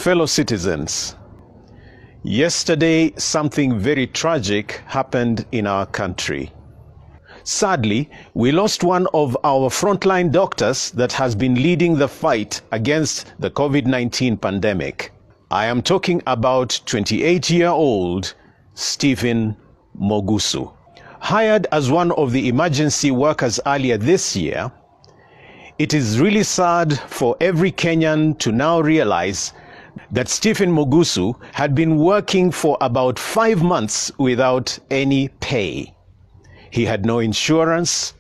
Fellow citizens, yesterday something very tragic happened in our country. Sadly, we lost one of our frontline doctors that has been leading the fight against the COVID-19 pandemic. I am talking about 28-year-old Stephen Mugus. Hired as one of the emergency workers earlier this year, it is really sad for every Kenyan to now realize that Stephen Mugus had been working for about 5 months without any pay. He had no insurance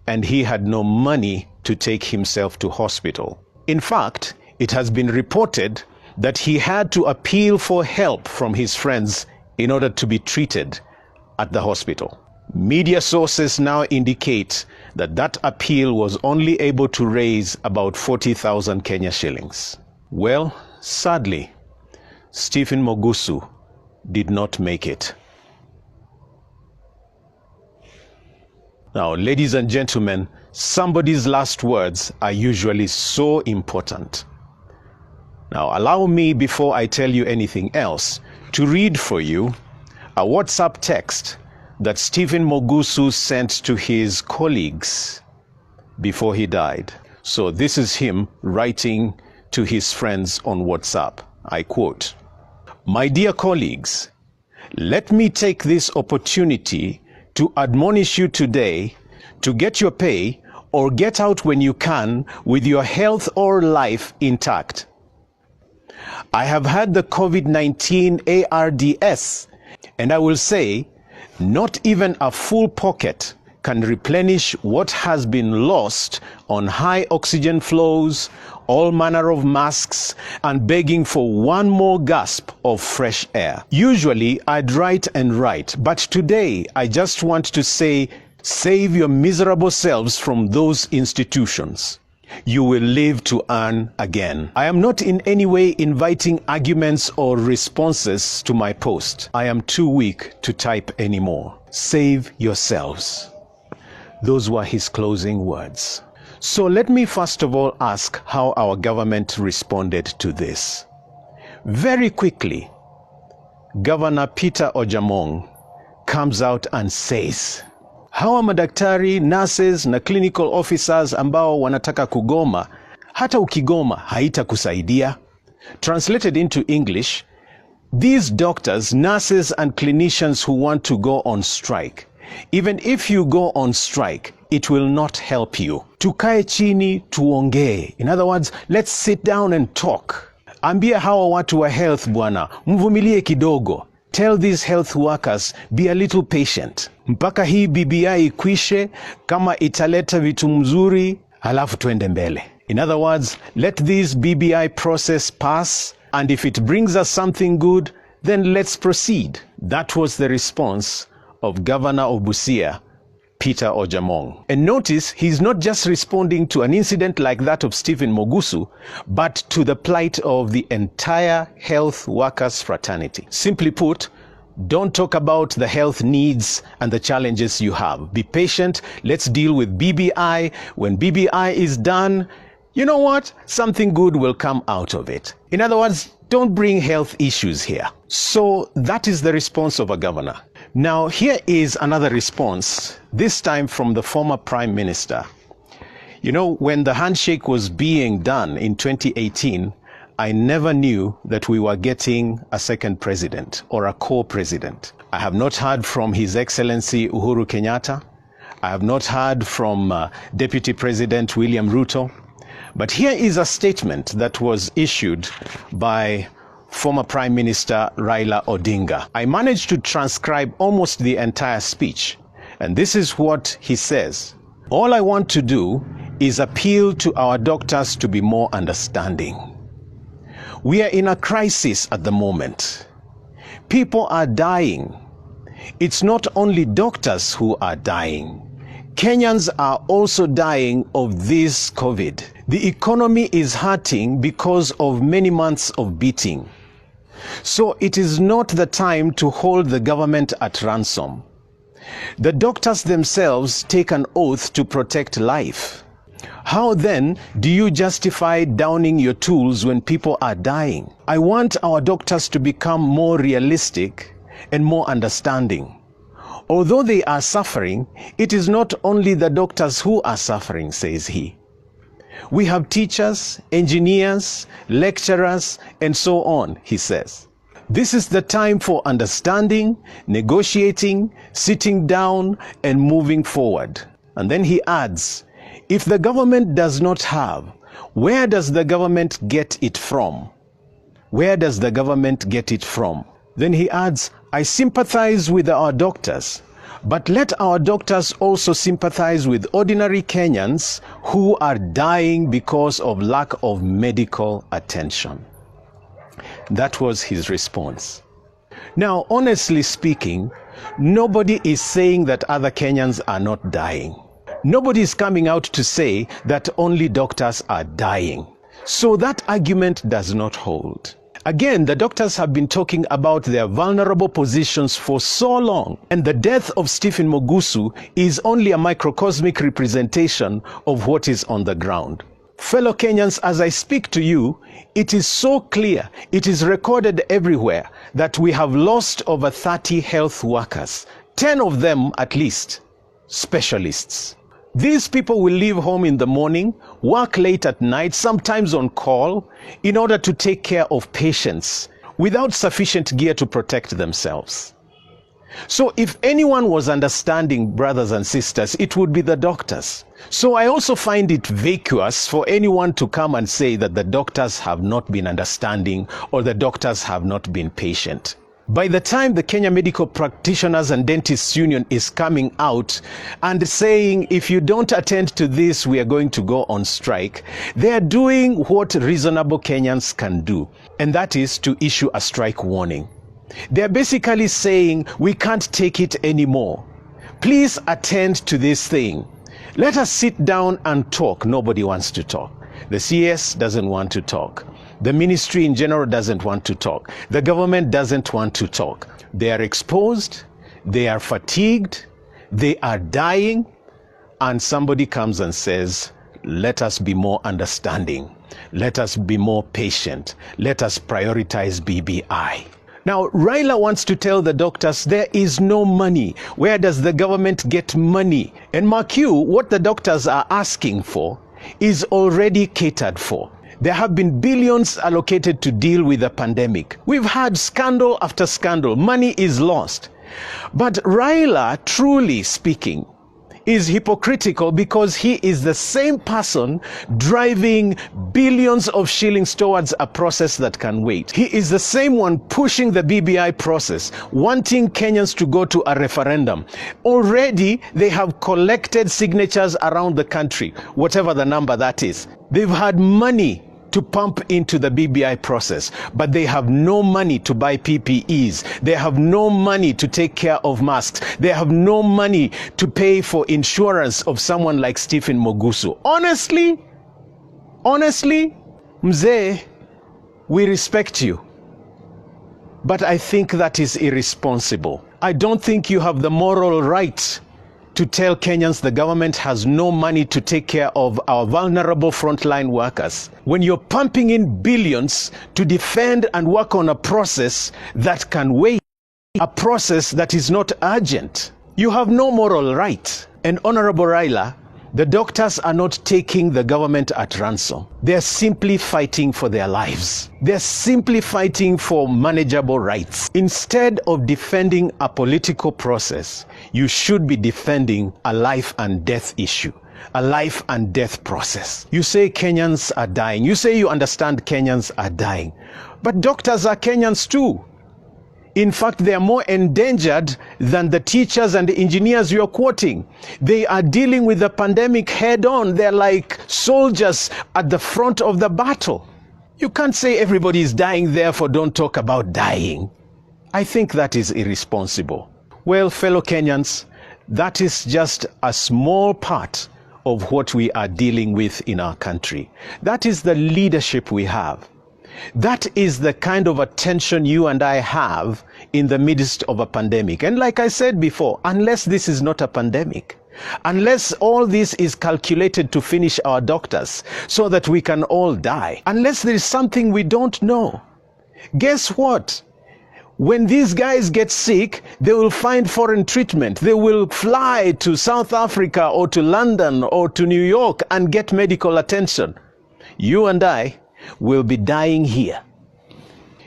and he had no money to take himself to hospital. In fact, it has been reported that he had to appeal for help from his friends in order to be treated at the hospital. Media sources now indicate that that appeal was only able to raise about 40,000 Kenya shillings. Well, sadly, Stephen Mugus did not make it. Now, ladies and gentlemen, somebody's last words are usually so important. Now, allow me, before I tell you anything else, to read for you a WhatsApp text that Stephen Mugus sent to his colleagues before he died. So this is him writing to his friends on WhatsApp. I quote, "My dear colleagues, let me take this opportunity to admonish you today to get your pay or get out when you can with your health or life intact. I have had the COVID-19 ARDS, and I will say, not even a full pocket can replenish what has been lost on high oxygen flows, all manner of masks, and begging for one more gasp of fresh air. Usually I'd write and write, but today I just want to say, save your miserable selves from those institutions. You will live to earn again." I am not in any way inviting arguments or responses to my post. I am too weak to type anymore. Save yourselves. Those were his closing words. So let me first of all ask how our government responded to this. Very quickly, Governor Peter Ojaamong comes out and says, hawa madaktari, nurses na clinical officers ambao wanataka kugoma, hata ukigoma haitakusaidia. Translated into English, these doctors, nurses and clinicians who want to go on strike, even if you go on strike, it will not help you. Tukae chini tuongee. In other words, let's sit down and talk. Ambia hawa watu wa health bwana, mvumilie kidogo. Tell these health workers, be a little patient. Mpaka hii BBI ikwishe, kama italeta vitu mzuri, halafu tuende mbele. In other words, let this BBI process pass, and if it brings us something good, then let's proceed. That was the response of Governor of Busia, Peter Ojaamong. And notice, he's not just responding to an incident like that of Stephen Mugus, but to the plight of the entire health workers fraternity. Simply put, don't talk about the health needs and the challenges you have. Be patient. Let's deal with BBI. When BBI is done, you know what? Something good will come out of it. In other words, don't bring health issues here. So that is the response of a governor. Now, here is another response, this time from the former Prime Minister. You know, when the handshake was being done in 2018, I never knew that we were getting a second president or a co-president. I have not heard from His Excellency Uhuru Kenyatta. I have not heard from Deputy President William Ruto. But here is a statement that was issued by former Prime Minister Raila Odinga. I managed to transcribe almost the entire speech, and this is what he says. All I want to do is appeal to our doctors to be more understanding. We are in a crisis at the moment. People are dying. It's not only doctors who are dying. Kenyans are also dying of this COVID. The economy is hurting because of many months of beating. So it is not the time to hold the government at ransom. The doctors themselves take an oath to protect life. How then do you justify downing your tools when people are dying? I want our doctors to become more realistic and more understanding. Although they are suffering, it is not only the doctors who are suffering, says he. We have teachers, engineers, lecturers, and so on, he says. This is the time for understanding, negotiating, sitting down, and moving forward. And then he adds, if the government does not have, where does the government get it from? Where does the government get it from? Then he adds, I sympathize with our doctors, but let our doctors also sympathize with ordinary Kenyans who are dying because of lack of medical attention. That was his response. Now, honestly speaking, nobody is saying that other Kenyans are not dying. Nobody is coming out to say that only doctors are dying. So that argument does not hold. Again, the doctors have been talking about their vulnerable positions for so long, and the death of Stephen Mugus is only a microcosmic representation of what is on the ground. Fellow Kenyans, as I speak to you, it is so clear, it is recorded everywhere, that we have lost over 30 health workers, 10 of them at least, specialists. These people will leave home in the morning, work late at night, sometimes on call, in order to take care of patients without sufficient gear to protect themselves. So if anyone was understanding, brothers and sisters, it would be the doctors. So I also find it vacuous for anyone to come and say that the doctors have not been understanding or the doctors have not been patient. By the time the Kenya Medical Practitioners and Dentists Union is coming out and saying, if you don't attend to this, we are going to go on strike, they are doing what reasonable Kenyans can do, and that is to issue a strike warning. They are basically saying, we can't take it anymore. Please attend to this thing. Let us sit down and talk. Nobody wants to talk. The CS doesn't want to talk. The ministry in general doesn't want to talk. The government doesn't want to talk. They are exposed, they are fatigued, they are dying, and somebody comes and says, let us be more understanding. Let us be more patient. Let us prioritize BBI. Now, Raila wants to tell the doctors there is no money. Where does the government get money? And mark you, what the doctors are asking for is already catered for. There have been billions allocated to deal with the pandemic. We've had scandal after scandal. Money is lost. But Raila, truly speaking, is hypocritical because he is the same person driving billions of shillings towards a process that can wait. He is the same one pushing the BBI process, wanting Kenyans to go to a referendum. Already, they have collected signatures around the country, whatever the number that is. They've had money to pump into the BBI process, but they have no money to buy PPEs. They have no money to take care of masks. They have no money to pay for insurance of someone like Stephen Mugus. Honestly, Mzee, we respect you, but I think that is irresponsible. I don't think you have the moral right to tell Kenyans the government has no money to take care of our vulnerable frontline workers, when you're pumping in billions to defend and work on a process that can wait, a process that is not urgent. You have no moral right. And Honorable Raila, the doctors are not taking the government at ransom. They're simply fighting for their lives. They're simply fighting for manageable rights. Instead of defending a political process, you should be defending a life and death issue, a life and death process. You say Kenyans are dying. You say you understand Kenyans are dying. But doctors are Kenyans too. In fact, they are more endangered than the teachers and the engineers you're quoting. They are dealing with the pandemic head on. They're like soldiers at the front of the battle. You can't say everybody is dying, therefore don't talk about dying. I think that is irresponsible. Well, fellow Kenyans, that is just a small part of what we are dealing with in our country. That is the leadership we have. That is the kind of attention you and I have in the midst of a pandemic. And like I said before, unless this is not a pandemic, unless all this is calculated to finish our doctors so that we can all die, unless there is something we don't know, guess what? When these guys get sick, they will find foreign treatment. They will fly to South Africa or to London or to New York and get medical attention. You and I will be dying here.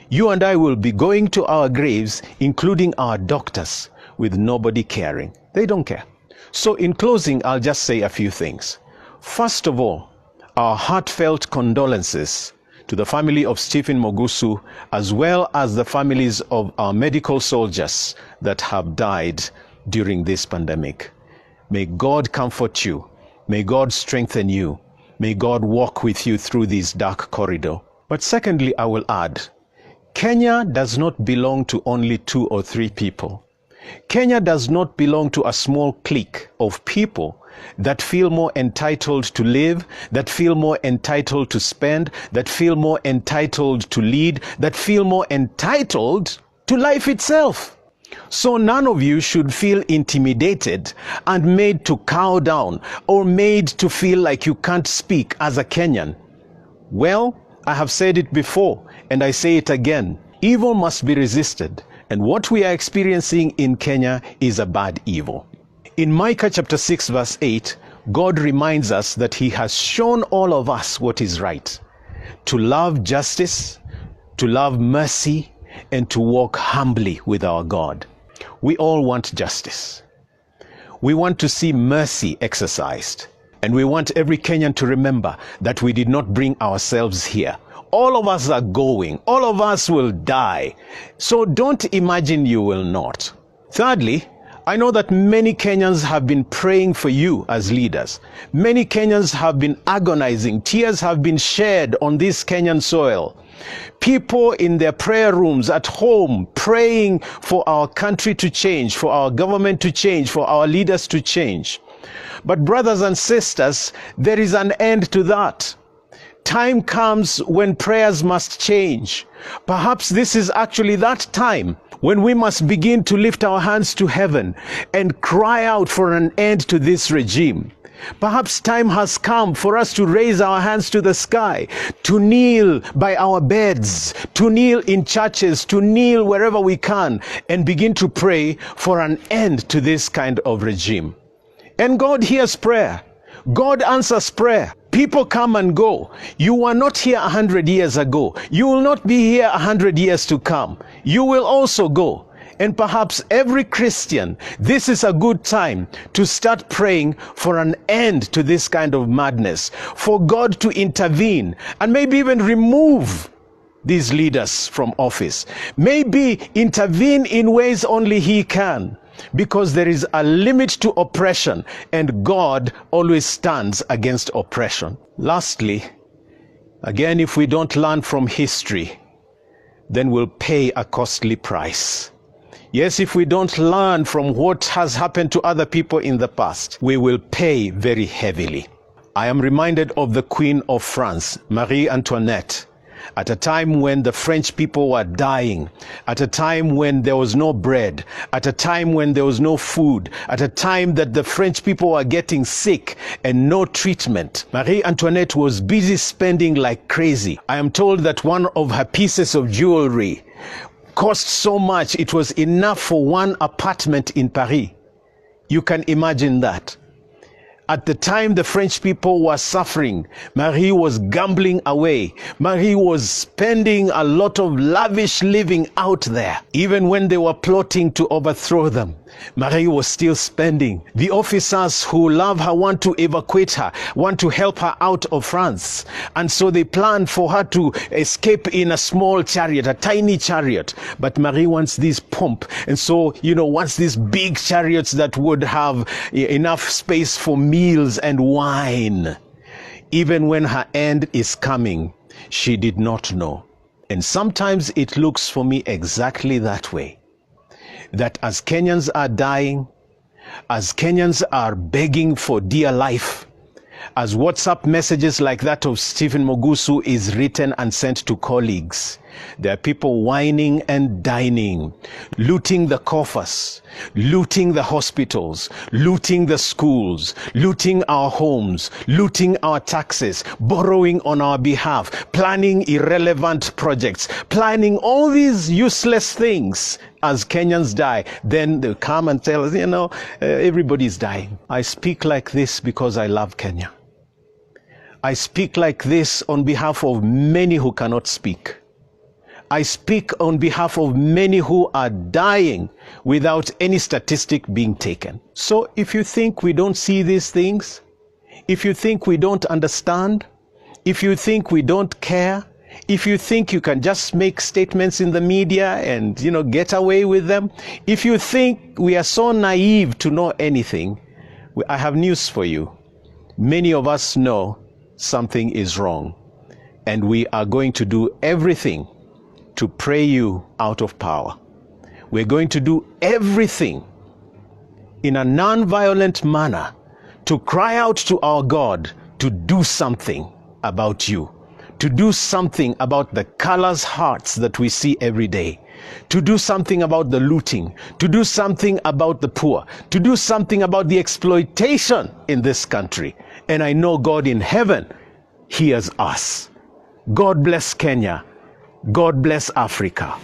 You and I will be going to our graves, including our doctors, with nobody caring. They don't care. So in closing, I'll just say a few things. First of all, our heartfelt condolences to the family of Stephen Mugus, as well as the families of our medical soldiers that have died during this pandemic. May God comfort you. May God strengthen you. May God walk with you through this dark corridor. But secondly, I will add, Kenya does not belong to only 2 or 3 people. Kenya does not belong to a small clique of people that feel more entitled to live, that feel more entitled to spend, that feel more entitled to lead, that feel more entitled to life itself. So none of you should feel intimidated and made to cow down or made to feel like you can't speak as a Kenyan. Well, I have said it before and I say it again. Evil must be resisted, and what we are experiencing in Kenya is a bad evil. In Micah chapter 6 verse 8, God reminds us that he has shown all of us what is right. To love justice, to love mercy, and to walk humbly with our God. We all want justice. We want to see mercy exercised. And we want every Kenyan to remember that we did not bring ourselves here. All of us are going. All of us will die. So don't imagine you will not. Thirdly, I know that many Kenyans have been praying for you as leaders. Many Kenyans have been agonizing. Tears have been shed on this Kenyan soil. People in their prayer rooms at home praying for our country to change, for our government to change, for our leaders to change. But brothers and sisters, there is an end to that. Time comes when prayers must change. Perhaps this is actually that time when we must begin to lift our hands to heaven and cry out for an end to this regime. Perhaps time has come for us to raise our hands to the sky, to kneel by our beds, to kneel in churches, to kneel wherever we can, and begin to pray for an end to this kind of regime. And God hears prayer. God answers prayer. People come and go. You were not here 100 years ago. You will not be here 100 years to come. You will also go. And perhaps every Christian, this is a good time to start praying for an end to this kind of madness, for God to intervene and maybe even remove these leaders from office. Maybe intervene in ways only he can. Because there is a limit to oppression, and God always stands against oppression. Lastly, again, if we don't learn from history, then we'll pay a costly price. Yes, if we don't learn from what has happened to other people in the past, we will pay very heavily. I am reminded of the Queen of France, Marie Antoinette, at a time when the French people were dying, at a time when there was no bread, at a time when there was no food, at a time that the French people were getting sick and no treatment. Marie Antoinette was busy spending like crazy. I am told that one of her pieces of jewelry cost so much it was enough for one apartment in Paris. You can imagine that. At the time the French people were suffering, Marie was gambling away. Marie was spending a lot of lavish living out there. Even when they were plotting to overthrow them, Marie was still spending. The officers who love her want to evacuate her, want to help her out of France. And so they planned for her to escape in a small chariot, a tiny chariot. But Marie wants this pomp. And so, wants these big chariots that would have enough space for meals and wine. Even when her end is coming, she did not know. And sometimes it looks for me exactly that way. That as Kenyans are dying, as Kenyans are begging for dear life, as WhatsApp messages like that of Stephen Mugus is written and sent to colleagues, There are people whining and dining, looting the coffers, looting the hospitals, looting the schools, looting our homes, looting our taxes, borrowing on our behalf, planning irrelevant projects, planning all these useless things. As Kenyans die, then they'll come and tell us, everybody's dying. I speak like this because I love Kenya. I speak like this on behalf of many who cannot speak. I speak on behalf of many who are dying without any statistic being taken. So if you think we don't see these things, if you think we don't understand, if you think we don't care, if you think you can just make statements in the media and, get away with them, if you think we are so naive to know anything, I have news for you. Many of us know something is wrong, and we are going to do everything to pray you out of power. We're going to do everything in a non-violent manner to cry out to our God to do something about you, to do something about the callous hearts that we see every day, to do something about the looting, to do something about the poor, to do something about the exploitation in this country. And I know God in heaven hears us. God bless Kenya. God bless Africa.